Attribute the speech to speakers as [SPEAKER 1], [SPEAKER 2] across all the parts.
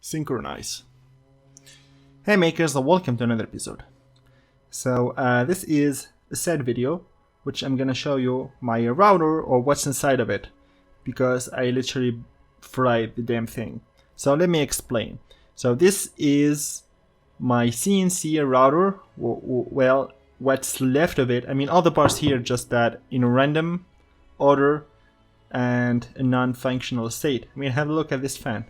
[SPEAKER 1] Synchronize. Hey makers, and welcome to another episode. So this is a set video which I'm gonna show you my router or what's inside of it, because I literally fried the damn thing. So let me explain. So this is my CNC router. Well, what's left of it, I mean all the parts here just that in a random order and a non-functional state. I mean, have a look at this fan.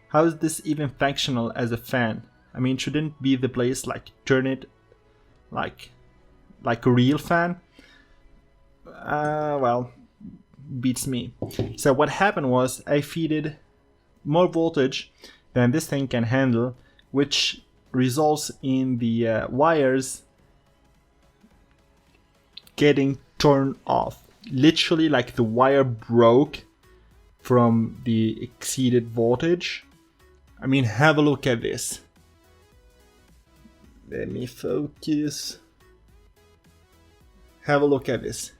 [SPEAKER 1] How is this even functional as a fan? I mean, shouldn't be the place like turn it like a real fan? Well, beats me. So what happened was I feeded more voltage than this thing can handle, which results in the wires getting torn off. Literally, like the wire broke from the exceeded voltage. I mean, have a look at this. Let me focus. Have a look at this.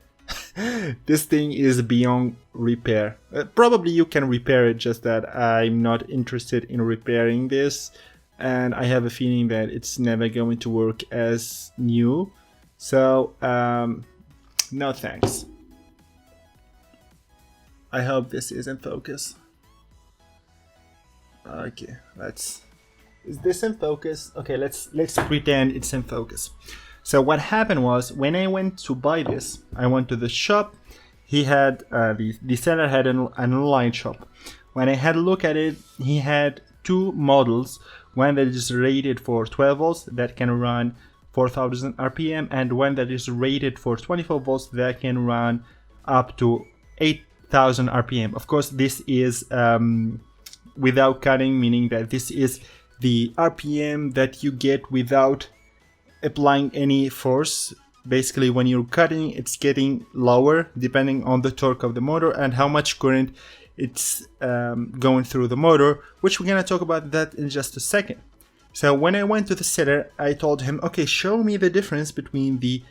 [SPEAKER 1] This thing is beyond repair. Probably you can repair it, just that I'm not interested in repairing this. And I have a feeling that it's never going to work as new. So, no thanks. I hope this is in focus. Okay, is this in focus? Okay, let's pretend it's in focus. So what happened was, when I went to buy this, I went to the shop. He had the seller had an online shop. When I had a look at it, he had two models. One that is rated for 12 volts that can run 4000 RPM, and one that is rated for 24 volts that can run up to 8000 RPM. Of course, this is without cutting, meaning that this is the RPM that you get without applying any force. Basically, when you're cutting, it's getting lower depending on the torque of the motor and how much current it's going through the motor, which we're gonna talk about that in just a second. So when I went to the seller, I told him, okay, show me the difference between the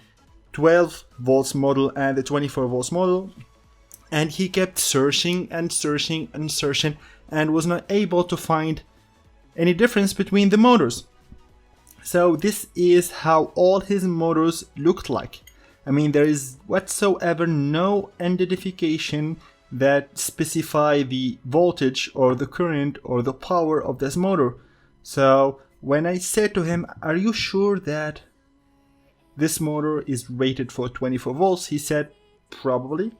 [SPEAKER 1] 12 volts model and the 24 volts model. And he kept searching and searching and searching and was not able to find any difference between the motors. So this is how all his motors looked like. I mean, there is whatsoever no identification that specify the voltage or the current or the power of this motor. So when I said to him, are you sure that this motor is rated for 24 volts? He said, probably.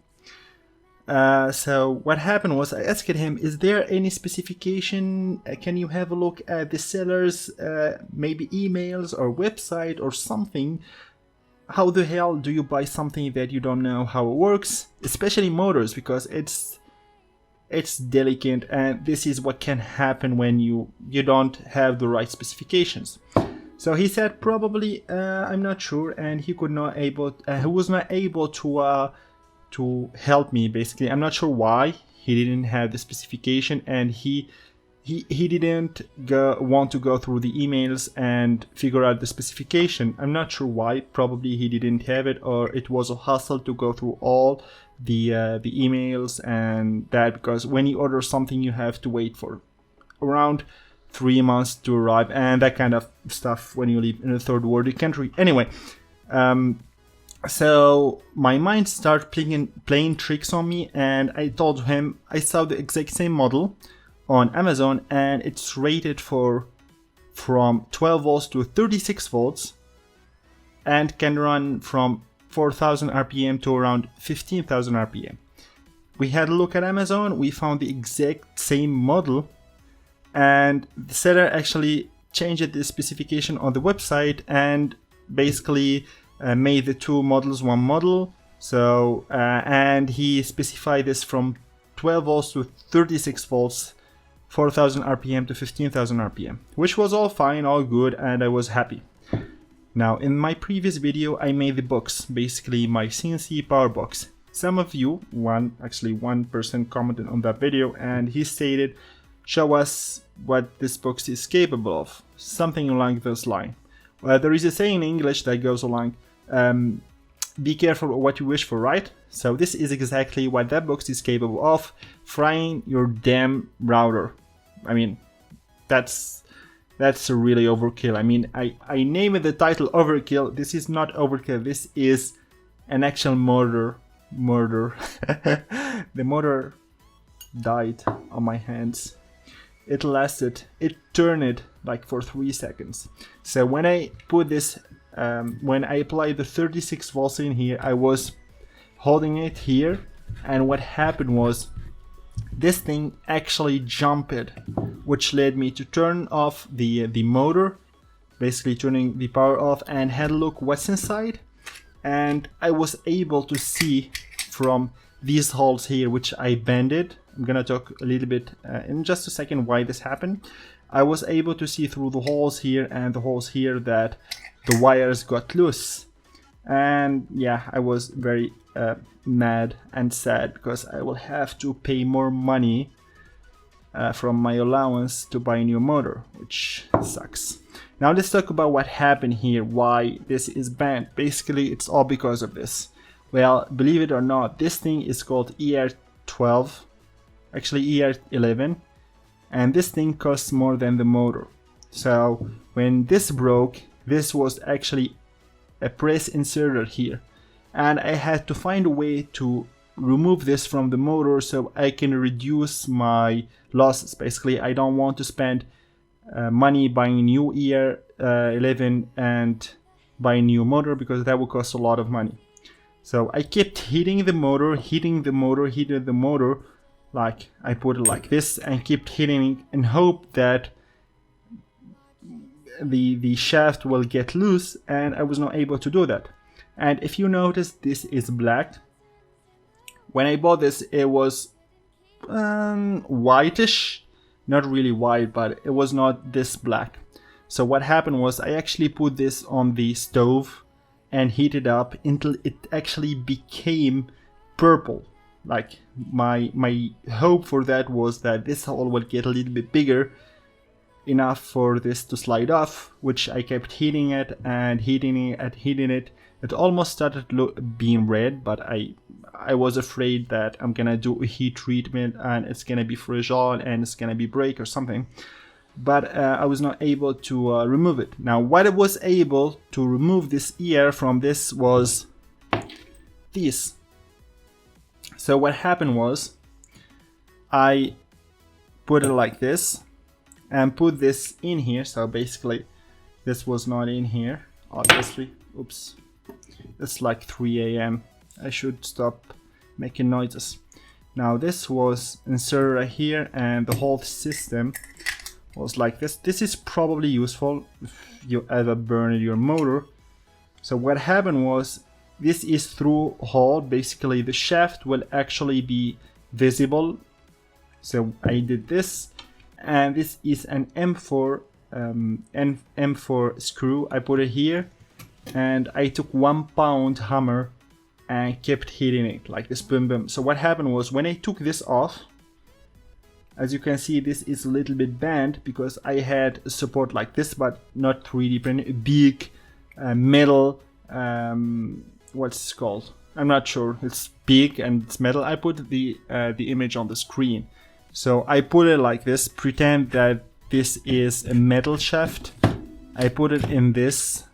[SPEAKER 1] So what happened was, I asked him, is there any specification? Can you have a look at the seller's maybe emails or website or something? How the hell do you buy something that you don't know how it works? Especially motors, because it's delicate, and this is what can happen when you don't have the right specifications. So he said, probably, I'm not sure, and he was not able to help me. Basically, I'm not sure why he didn't have the specification, and he didn't want to go through the emails and figure out the specification. I'm not sure why. Probably he didn't have it, or it was a hassle to go through all the emails and that, because when you order something, you have to wait for around 3 months to arrive and that kind of stuff when you live in a third world country. Anyway, so my mind started playing tricks on me, and I told him I saw the exact same model on Amazon, and it's rated from 12 volts to 36 volts and can run from 4000 RPM to around 15,000 RPM. We had a look at Amazon, we found the exact same model, and the seller actually changed the specification on the website and basically made the two models one model. So and he specified this from 12 volts to 36 volts, 4000 RPM to 15,000 RPM, which was all fine, all good, and I was happy. Now, in my previous video, I made the box, basically my CNC power box. Some of you, one person commented on that video, and he stated, show us what this box is capable of, something along those lines. Well, there is a saying in English that goes along, be careful what you wish for, right? So this is exactly what that box is capable of, frying your damn router. I mean, that's a really overkill. I mean, I named the title Overkill. This is not overkill. This is an actual murder. The motor died on my hands. It turned like for 3 seconds. So when I put this, when I applied the 36 volts in here, I was holding it here, and what happened was this thing actually jumped, which led me to turn off the motor, basically turning the power off, and had a look what's inside. And I was able to see from these holes here, which I bended. I'm gonna talk a little bit in just a second why this happened. I was able to see through the holes here and the holes here that the wires got loose. And yeah, I was very mad and sad because I will have to pay more money from my allowance to buy a new motor, which sucks. Now let's talk about what happened here, why this is banned. Basically, it's all because of this. Well, believe it or not, this thing is called ER12, actually ER11, and this thing costs more than the motor. So when this broke, this was actually a press inserter here, and I had to find a way to remove this from the motor so I can reduce my losses. Basically, I don't want to spend money buying new ER11 and buy a new motor because that would cost a lot of money. So I kept hitting the motor, like I put it like this, and kept hitting and hope that the shaft will get loose, and I was not able to do that. And if you notice, this is black. When I bought this, it was whitish, not really white, but it was not this black. So what happened was I actually put this on the stove and heat it up until it actually became purple. Like my hope for that was that this hole will get a little bit bigger enough for this to slide off, which I kept heating it and heating it. It almost started being red, but I was afraid that I'm gonna do a heat treatment and it's gonna be fragile and it's gonna be break or something. But I was not able to remove it. Now what I was able to remove this ear from this was this. So what happened was I put it like this and put this in here. So basically this was not in here, obviously. Oops, it's like 3 a.m. I should stop making noises. Now this was inserted right here, and the whole system was like this. This is probably useful if you ever burn your motor. So what happened was, this is through hole. Basically the shaft will actually be visible. So I did this, and this is an M4 M4 screw. I put it here, and I took 1 pound hammer and kept hitting it like this, boom boom. So what happened was, when I took this off, as you can see, this is a little bit bent because I had support like this, but not 3D printed, big metal, what's it called? I'm not sure. It's big and it's metal. I put the image on the screen. So I put it like this, pretend that this is a metal shaft. I put it in this,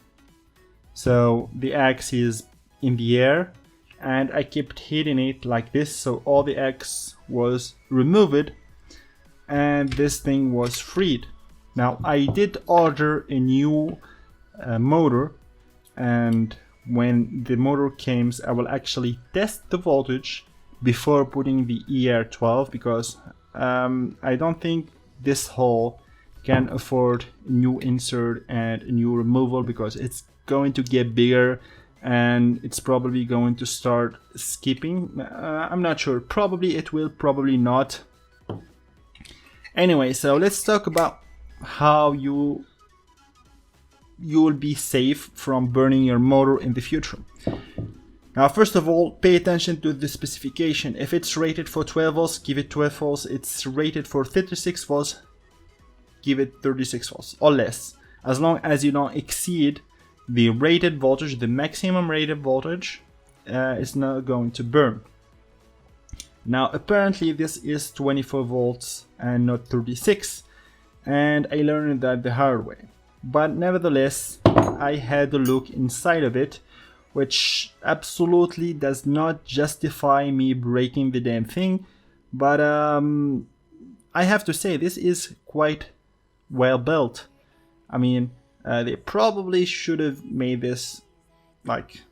[SPEAKER 1] so the axe is in the air, and I kept hitting it like this, so all the axe was removed and this thing was freed. Now I did order a new motor, and when the motor comes, I will actually test the voltage before putting the ER12, because I don't think this hole can afford a new insert and a new removal, because it's going to get bigger and it's probably going to start skipping. I'm not sure. Probably it will, probably not. Anyway, so let's talk about how you will be safe from burning your motor in the future. Now, first of all, pay attention to the specification. If it's rated for 12 volts, give it 12 volts. It's rated for 36 volts, give it 36 volts or less. As long as you don't exceed the rated voltage, the maximum rated voltage, is not going to burn. Now, apparently this is 24 volts and not 36. and I learned that the hard way. But nevertheless, I had to look inside of it, which absolutely does not justify me breaking the damn thing. But I have to say, this is quite well built. I mean, they probably should have made this like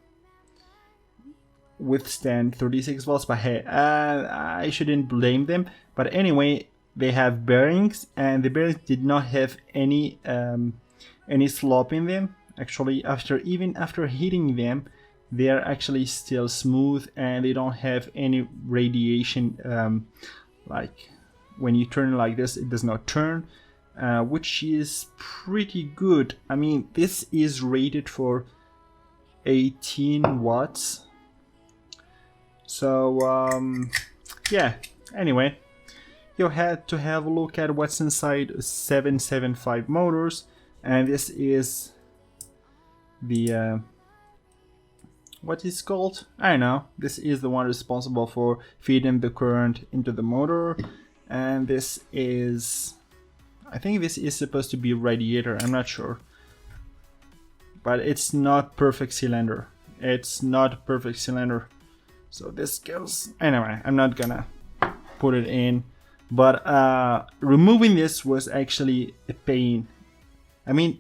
[SPEAKER 1] withstand 36 volts, but hey, I shouldn't blame them. But anyway, they have bearings, and the bearings did not have any slop in them. Actually, even after heating them, they are actually still smooth, and they don't have any radiation. Like when you turn it like this, it does not turn, which is pretty good. I mean, this is rated for 18 watts. So yeah, anyway, you had to have a look at what's inside 775 motors, and this is the what is called, I don't know, this is the one responsible for feeding the current into the motor, and this is, I think this is supposed to be radiator, I'm not sure, but it's not perfect cylinder. It's not perfect cylinder. So this goes, anyway, I'm not gonna put it in, but removing this was actually a pain. I mean,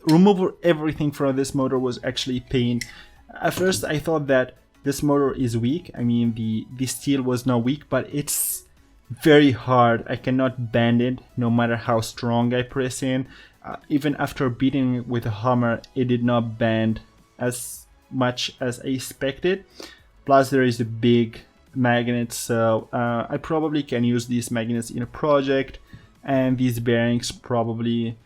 [SPEAKER 1] remove everything from this motor was actually pain. At first I thought that this motor is weak. I mean, the steel was not weak, but it's very hard. I cannot bend it no matter how strong I press in. Even after beating it with a hammer, it did not bend as much as I expected. Plus there is a big magnet, so I probably can use these magnets in a project, and these bearings probably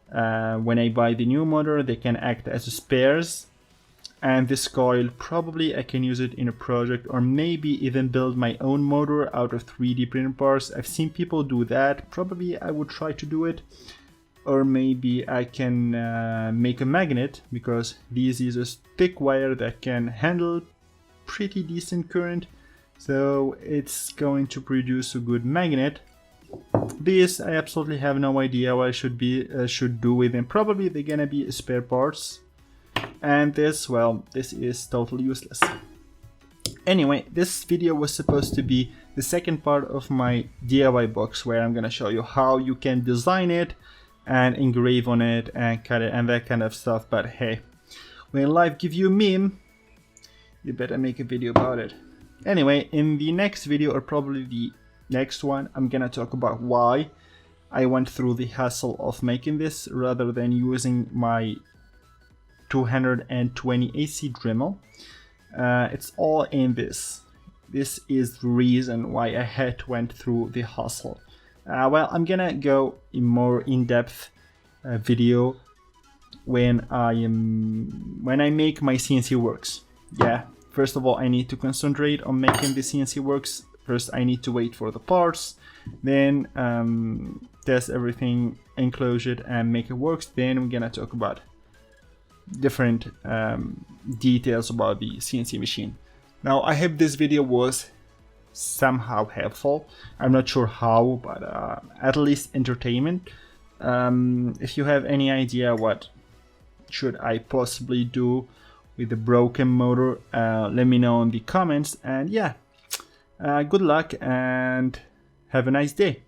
[SPEAKER 1] when I buy the new motor, they can act as spares. And this coil, probably I can use it in a project, or maybe even build my own motor out of 3D printed parts. I've seen people do that. Probably I would try to do it. Or maybe I can make a magnet, because this is a thick wire that can handle pretty decent current. So it's going to produce a good magnet. This, I absolutely have no idea what I should do with them. Probably they're gonna be spare parts. And this, well, this is totally useless. Anyway, this video was supposed to be the second part of my DIY box, where I'm gonna show you how you can design it and engrave on it and cut it and that kind of stuff. But hey, when life gives you a meme, you better make a video about it. Anyway, in the next video, or probably the next one, I'm gonna talk about why I went through the hassle of making this rather than using my 220 AC Dremel. It's all in this. This is the reason why I had went through the hassle. Well, I'm gonna go in more in-depth video when I make my CNC works. Yeah, first of all, I need to concentrate on making the CNC works. First, I need to wait for the parts, then test everything, enclose it, and make it works. Then we're gonna talk about different details about the CNC machine. Now, I hope this video was somehow helpful. I'm not sure how, but at least entertainment. If you have any idea what should I possibly do with the broken motor, let me know in the comments. And yeah, good luck and have a nice day.